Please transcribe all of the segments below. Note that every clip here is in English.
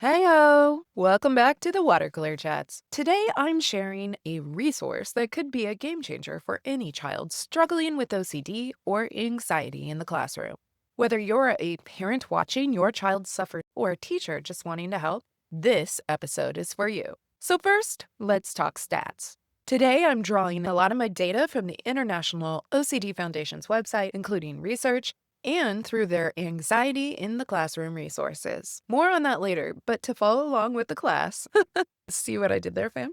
Heyo! Welcome back to the Watercolor Chats. Today I'm sharing a resource that could be a game changer for any child struggling with OCD or anxiety in the classroom. Whether you're a parent watching your child suffer or a teacher just wanting to help, this episode is for you. So first, let's talk stats. Today I'm drawing a lot of my data from the International OCD Foundation's website, including research and through their Anxiety in the Classroom resources. More on that later, but to follow along with the class, see what I did there, fam?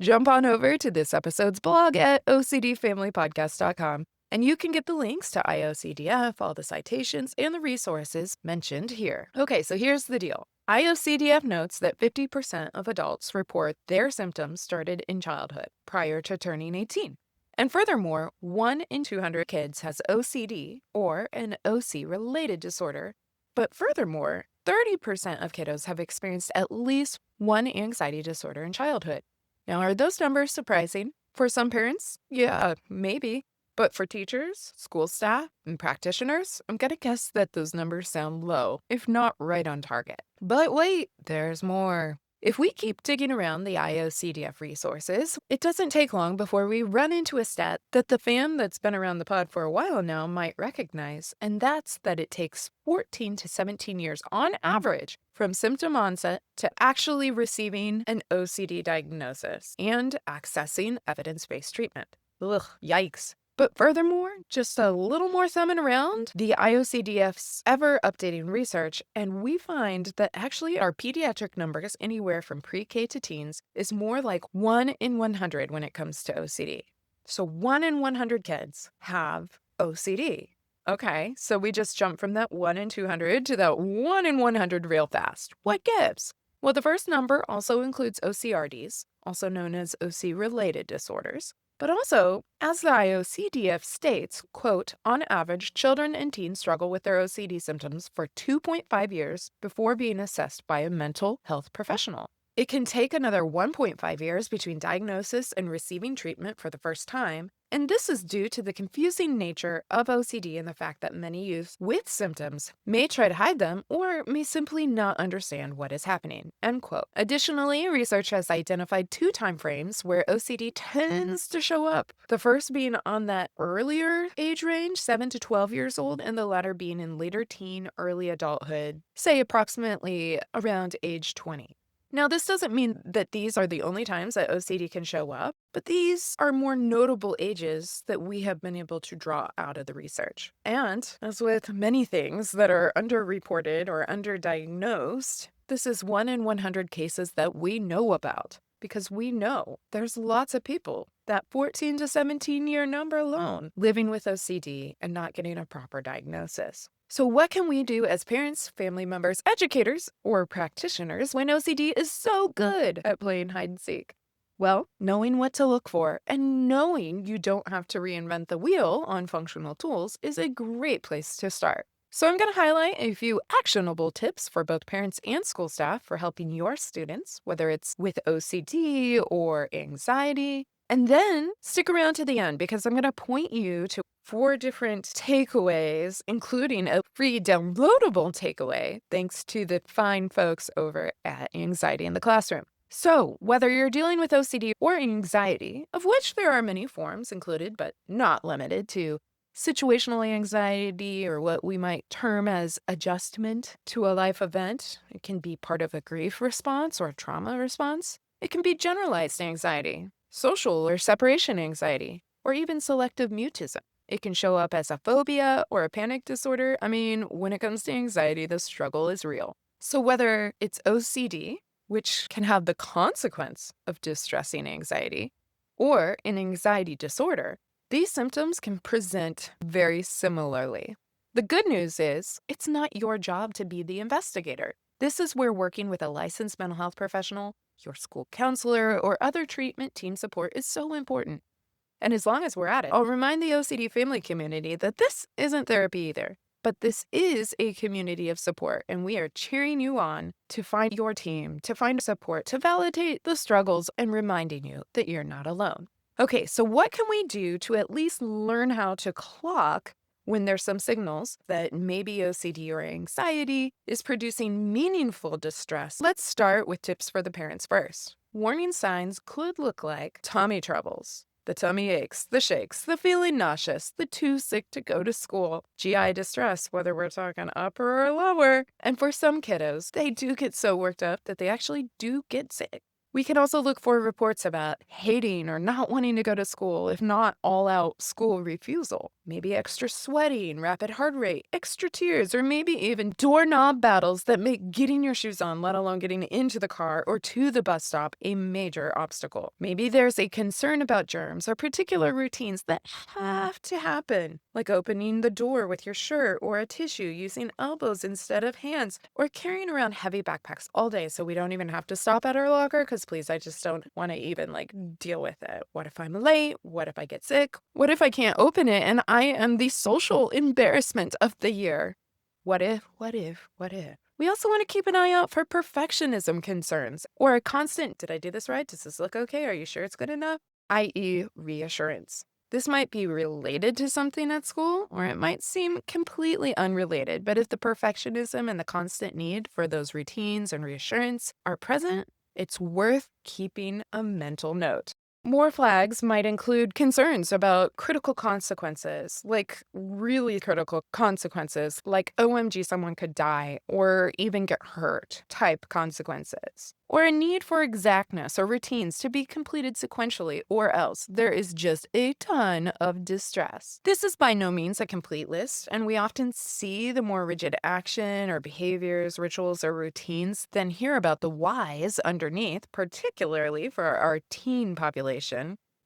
Jump on over to this episode's blog at ocdfamilypodcast.com, and you can get the links to IOCDF, all the citations, and the resources mentioned here. Okay, so here's the deal. IOCDF notes that 50% of adults report their symptoms started in childhood, prior to turning 18. And furthermore, 1 in 200 kids has OCD or an OC-related disorder. But furthermore, 30% of kiddos have experienced at least one anxiety disorder in childhood. Now, are those numbers surprising? For some parents, yeah, maybe. But for teachers, school staff, and practitioners, I'm gonna guess that those numbers sound low, if not right on target. But wait, there's more. If we keep digging around the IOCDF resources, it doesn't take long before we run into a stat that the fam that's been around the pod for a while now might recognize, and that's that it takes 14 to 17 years on average from symptom onset to actually receiving an OCD diagnosis and accessing evidence-based treatment. Ugh, yikes. But furthermore, just a little more thumbing around the IOCDF's ever-updating research, and we find that actually our pediatric numbers anywhere from pre-K to teens is more like 1 in 100 when it comes to OCD. So 1 in 100 kids have OCD. Okay, so we just jumped from that 1 in 200 to that 1 in 100 real fast. What gives? Well, the first number also includes OCRDs, also known as OC-related disorders. But also, as the IOCDF states, quote, on average, children and teens struggle with their OCD symptoms for 2.5 years before being assessed by a mental health professional. It can take another 1.5 years between diagnosis and receiving treatment for the first time, and this is due to the confusing nature of OCD and the fact that many youth with symptoms may try to hide them or may simply not understand what is happening, end quote. Additionally, research has identified 2 timeframes where OCD tends to show up. The first being on that earlier age range, 7 to 12 years old, and the latter being in later teen, early adulthood, say approximately around age 20. Now, this doesn't mean that these are the only times that OCD can show up, but these are more notable ages that we have been able to draw out of the research. And as with many things that are underreported or underdiagnosed, this is 1 in 100 cases that we know about because we know there's lots of people, that 14 to 17 year number alone, living with OCD and not getting a proper diagnosis. So what can we do as parents, family members, educators, or practitioners when OCD is so good at playing hide and seek? Well, knowing what to look for and knowing you don't have to reinvent the wheel on functional tools is a great place to start. So I'm going to highlight a few actionable tips for both parents and school staff for helping your students, whether it's with OCD or anxiety. And then stick around to the end because I'm going to point you to 4 different takeaways, including a free downloadable takeaway, thanks to the fine folks over at Anxiety in the Classroom. So, whether you're dealing with OCD or anxiety, of which there are many forms included but not limited to situational anxiety or what we might term as adjustment to a life event, it can be part of a grief response or a trauma response. It can be generalized anxiety, social or separation anxiety, or even selective mutism. It can show up as a phobia or a panic disorder. I mean, when it comes to anxiety, the struggle is real. So whether it's OCD, which can have the consequence of distressing anxiety, or an anxiety disorder, these symptoms can present very similarly. The good news is, it's not your job to be the investigator. This is where working with a licensed mental health professional, your school counselor, or other treatment team support is so important. And as long as we're at it, I'll remind the OCD family community that this isn't therapy either, but this is a community of support, and we are cheering you on to find your team, to find support, to validate the struggles, and reminding you that you're not alone. Okay, so what can we do to at least learn how to clock When there's some signals that maybe OCD or anxiety is producing meaningful distress, let's start with tips for the parents first. Warning signs could look like tummy troubles, the tummy aches, the shakes, the feeling nauseous, the too sick to go to school, GI distress, whether we're talking upper or lower. And for some kiddos, they do get so worked up that they actually do get sick. We can also look for reports about hating or not wanting to go to school, if not all-out school refusal. Maybe extra sweating, rapid heart rate, extra tears, or maybe even doorknob battles that make getting your shoes on, let alone getting into the car or to the bus stop, a major obstacle. Maybe there's a concern about germs or particular routines that have to happen, like opening the door with your shirt or a tissue, using elbows instead of hands, or carrying around heavy backpacks all day so we don't even have to stop at our locker because please, I just don't want to even deal with it. What if I'm late? What if I get sick? What if I can't open it and I am the social embarrassment of the year? What if, what if, what if? We also want to keep an eye out for perfectionism concerns or a constant, did I do this right? Does this look okay? Are you sure it's good enough? I.e. reassurance. This might be related to something at school, or it might seem completely unrelated, but if the perfectionism and the constant need for those routines and reassurance are present, it's worth keeping a mental note. More flags might include concerns about critical consequences, like really critical consequences, like OMG, someone could die or even get hurt type consequences, or a need for exactness or routines to be completed sequentially, or else there is just a ton of distress. This is by no means a complete list, and we often see the more rigid action or behaviors, rituals, or routines than hear about the whys underneath, particularly for our teen population,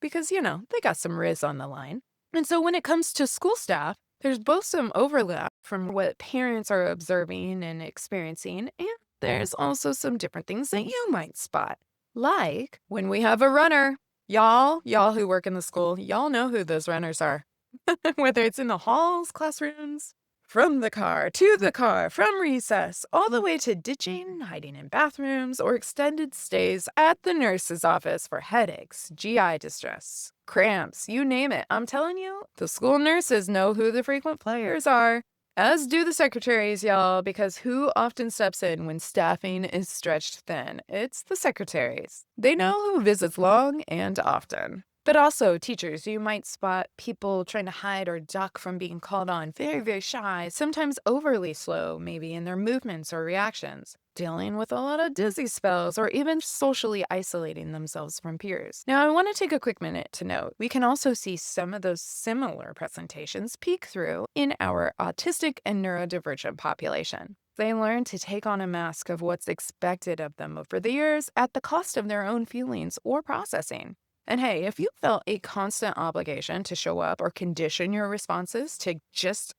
because, they got some riz on the line. And so when it comes to school staff, there's both some overlap from what parents are observing and experiencing, and there's also some different things that you might spot. Like when we have a runner. Y'all who work in the school, y'all know who those runners are. Whether it's in the halls, classrooms, from the car, to the car, from recess, all the way to ditching, hiding in bathrooms, or extended stays at the nurse's office for headaches, GI distress, cramps, you name it. I'm telling you, the school nurses know who the frequent players are. As do the secretaries, y'all, because who often steps in when staffing is stretched thin? It's the secretaries. They know who visits long and often. But also, teachers, you might spot people trying to hide or duck from being called on, very, very shy, sometimes overly slow, maybe in their movements or reactions, dealing with a lot of dizzy spells, or even socially isolating themselves from peers. Now, I want to take a quick minute to note, we can also see some of those similar presentations peek through in our autistic and neurodivergent population. They learn to take on a mask of what's expected of them over the years at the cost of their own feelings or processing. And hey, if you felt a constant obligation to show up or condition your responses to just,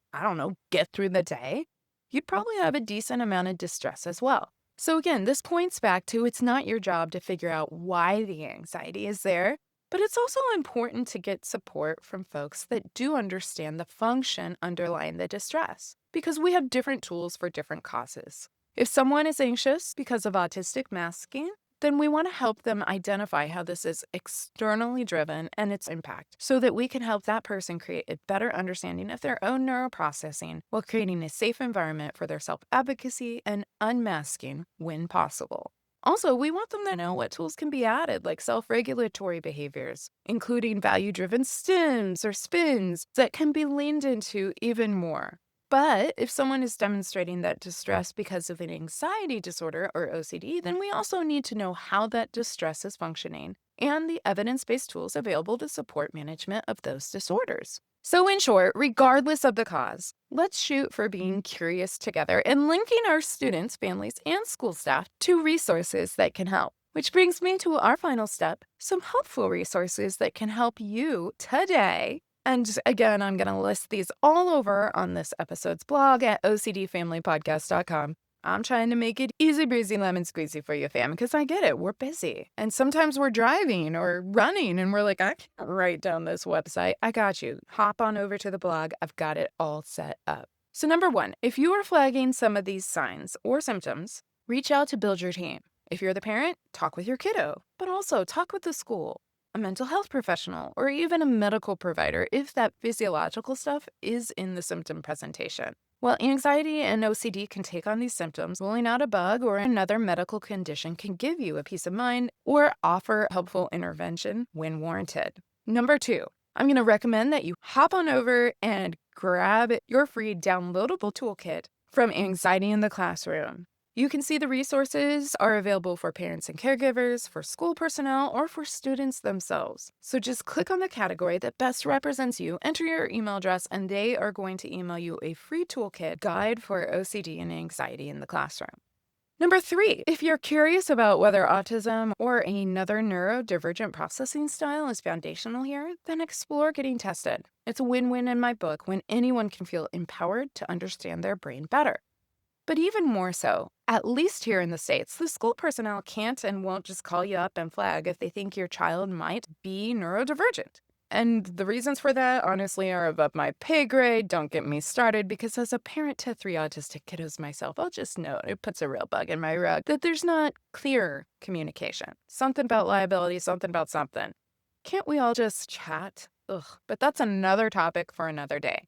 get through the day, you'd probably have a decent amount of distress as well. So again, this points back to it's not your job to figure out why the anxiety is there, but it's also important to get support from folks that do understand the function underlying the distress, because we have different tools for different causes. If someone is anxious because of autistic masking, then we want to help them identify how this is externally driven and its impact so that we can help that person create a better understanding of their own neuroprocessing while creating a safe environment for their self-advocacy and unmasking when possible. Also, we want them to know what tools can be added, like self-regulatory behaviors, including value-driven stims or spins that can be leaned into even more. But if someone is demonstrating that distress because of an anxiety disorder or OCD, then we also need to know how that distress is functioning and the evidence-based tools available to support management of those disorders. So in short, regardless of the cause, let's shoot for being curious together and linking our students, families, and school staff to resources that can help. Which brings me to our final step, some helpful resources that can help you today. And again, I'm going to list these all over on this episode's blog at ocdfamilypodcast.com. I'm trying to make it easy breezy lemon squeezy for you, fam, because I get it. We're busy. And sometimes we're driving or running and we're like, I can't write down this website. I got you. Hop on over to the blog. I've got it all set up. So number one, if you are flagging some of these signs or symptoms, reach out to build your team. If you're the parent, talk with your kiddo, but also talk with the school. a mental health professional, or even a medical provider if that physiological stuff is in the symptom presentation. While anxiety and OCD can take on these symptoms, ruling out a bug or another medical condition can give you a peace of mind or offer helpful intervention when warranted. Number 2, I'm going to recommend that you hop on over and grab your free downloadable toolkit from Anxiety in the Classroom. You can see the resources are available for parents and caregivers, for school personnel, or for students themselves. So just click on the category that best represents you, enter your email address, and they are going to email you a free toolkit guide for OCD and anxiety in the classroom. Number 3, if you're curious about whether autism or another neurodivergent processing style is foundational here, then explore getting tested. It's a win-win in my book when anyone can feel empowered to understand their brain better. But even more so, at least here in the States, the school personnel can't and won't just call you up and flag if they think your child might be neurodivergent. And the reasons for that, honestly, are above my pay grade. Don't get me started, because as a parent to 3 autistic kiddos myself, I'll just note it puts a real bug in my rug that there's not clear communication. Something about liability, something about something. Can't we all just chat? Ugh, but that's another topic for another day.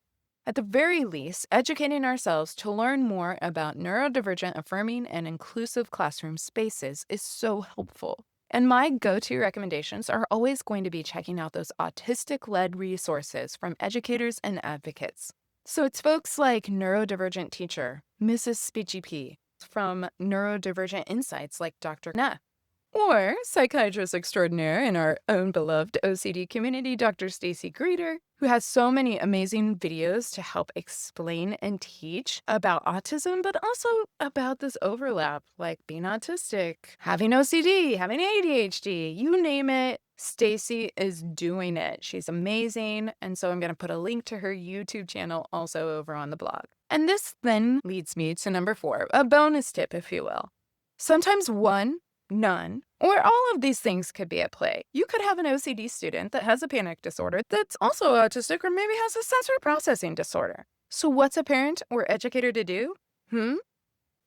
At the very least, educating ourselves to learn more about neurodivergent affirming and inclusive classroom spaces is so helpful. And my go-to recommendations are always going to be checking out those autistic-led resources from educators and advocates. So it's folks like Neurodivergent teacher, Mrs. Speechy P, from Neurodivergent Insights like Dr. Neff, or psychiatrist extraordinaire in our own beloved OCD community, Dr. Stacy Greeter, who has so many amazing videos to help explain and teach about autism, but also about this overlap, like being autistic, having OCD, having ADHD, you name it. Stacy is doing it. She's amazing. And so I'm going to put a link to her YouTube channel also over on the blog. And this then leads me to number 4, a bonus tip, if you will. Sometimes one, none, or all of these things could be at play. You could have an OCD student that has a panic disorder that's also autistic or maybe has a sensory processing disorder. So what's a parent or educator to do?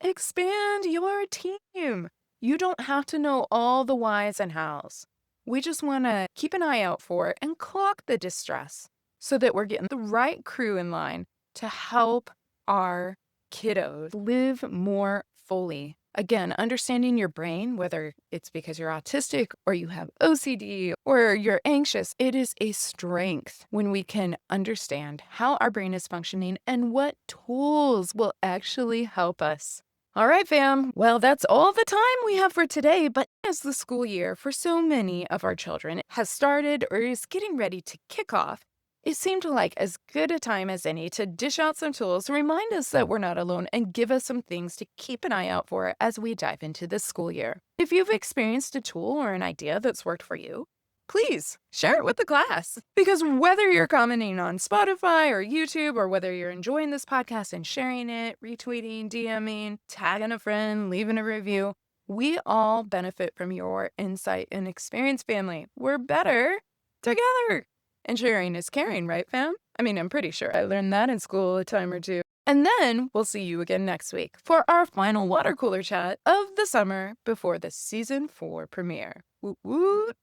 Expand your team. You don't have to know all the whys and hows. We just want to keep an eye out for it and clock the distress so that we're getting the right crew in line to help our kiddos live more fully. Again, understanding your brain, whether it's because you're autistic or you have OCD or you're anxious, it is a strength when we can understand how our brain is functioning and what tools will actually help us. All right, fam. Well, that's all the time we have for today, but as the school year for so many of our children has started or is getting ready to kick off, it seemed like as good a time as any to dish out some tools, remind us that we're not alone, and give us some things to keep an eye out for as we dive into this school year. If you've experienced a tool or an idea that's worked for you, please share it with the class. Because whether you're commenting on Spotify or YouTube, or whether you're enjoying this podcast and sharing it, retweeting, DMing, tagging a friend, leaving a review, we all benefit from your insight and experience, family. We're better together. And sharing is caring, right, fam? I mean, I'm pretty sure I learned that in school a time or two. And then we'll see you again next week for our final water cooler chat of the summer before the season 4 premiere. Woot woot!